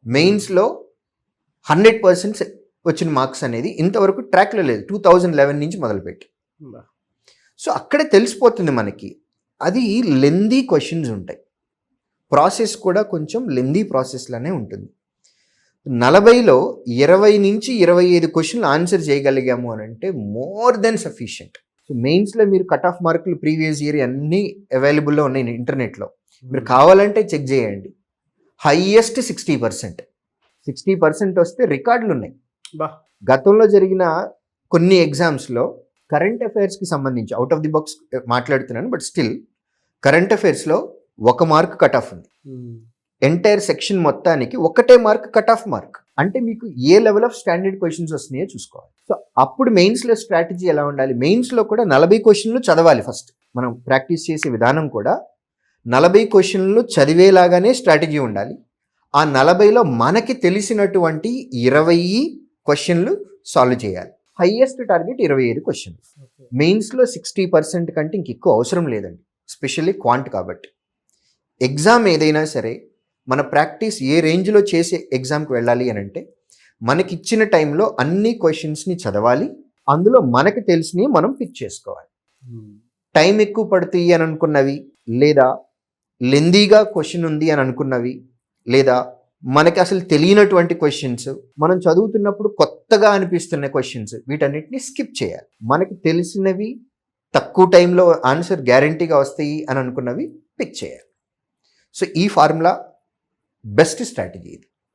మెయిన్స్లో 100% వచ్చిన మార్క్స్ అనేది ఇంతవరకు ట్రాక్లో లేదు, 2011 నుంచి మొదలుపెట్టి. సో అక్కడే తెలిసిపోతుంది మనకి, అది లెందీ క్వశ్చన్స్ ఉంటాయి, ప్రాసెస్ కూడా కొంచెం లెందీ ప్రాసెస్లోనే ఉంటుంది. 40లో 20 నుంచి 25 క్వశ్చన్లు ఆన్సర్ చేయగలిగాము అని అంటే మోర్ దెన్ సఫిషియంట్. సో మెయిన్స్లో మీరు కట్ ఆఫ్ మార్కులు ప్రీవియస్ ఇయర్ అన్నీ అవైలబుల్లో ఉన్నాయి ఇంటర్నెట్లో, మీరు కావాలంటే చెక్ చేయండి. హైయెస్ట్ 60% వస్తే రికార్డులు ఉన్నాయి. గతంలో జరిగిన కొన్ని ఎగ్జామ్స్లో కరెంట్ అఫైర్స్కి సంబంధించి అవుట్ ఆఫ్ ది బాక్స్ మాట్లాడుతున్నాను, బట్ స్టిల్ కరెంట్ అఫైర్స్లో 1 మార్క్ కట్ ఆఫ్ ఉంది. ఎంటైర్ సెక్షన్ మొత్తానికి 1 మార్క్ కట్ ఆఫ్ మార్క్. అంటే మీకు ఏ లెవెల్ ఆఫ్ స్టాండర్డ్ క్వశ్చన్స్ వస్తున్నాయో చూసుకోవాలి. సో అప్పుడు మెయిన్స్లో స్ట్రాటజీ ఎలా ఉండాలి, మెయిన్స్లో కూడా 40 క్వశ్చన్లు చదవాలి. ఫస్ట్ మనం ప్రాక్టీస్ చేసే విధానం కూడా 40 క్వశ్చన్లు చదివేలాగానే స్ట్రాటజీ ఉండాలి. ఆ 40లో మనకి తెలిసినటువంటి 20 క్వశ్చన్లు సాల్వ్ చేయాలి. హైయెస్ట్ టార్గెట్ 25 క్వశ్చన్లు. మెయిన్స్లో 60% కంటే ఇంక ఎక్కువ అవసరం లేదండి, ఎస్పెషల్లీ క్వాంట్ కాబట్టి. ఎగ్జామ్ ఏదైనా సరే మన ప్రాక్టీస్ ఏ రేంజ్లో చేసే ఎగ్జామ్కి వెళ్ళాలి అని అంటే మనకిచ్చిన టైంలో అన్ని క్వశ్చన్స్ని చదవాలి, అందులో మనకి తెలిసినవి మనం పిక్ చేసుకోవాలి. టైం ఎక్కువ పడుతుంది అని అనుకున్నవి, లేదా లెందీగా క్వశ్చన్ ఉంది అని అనుకున్నవి, లేదా మనకి అసలు తెలియనటువంటి క్వశ్చన్స్, మనం చదువుతున్నప్పుడు కొత్తగా అనిపిస్తున్న క్వశ్చన్స్, వీటన్నిటిని స్కిప్ చేయాలి. మనకి తెలిసినవి తక్కువ టైంలో ఆన్సర్ గ్యారంటీగా వస్తాయి అని అనుకున్నవి పిక్ చేయాలి. సో ఈ ఫార్ములా బెస్ట్ స్ట్రాటజీ ఇది.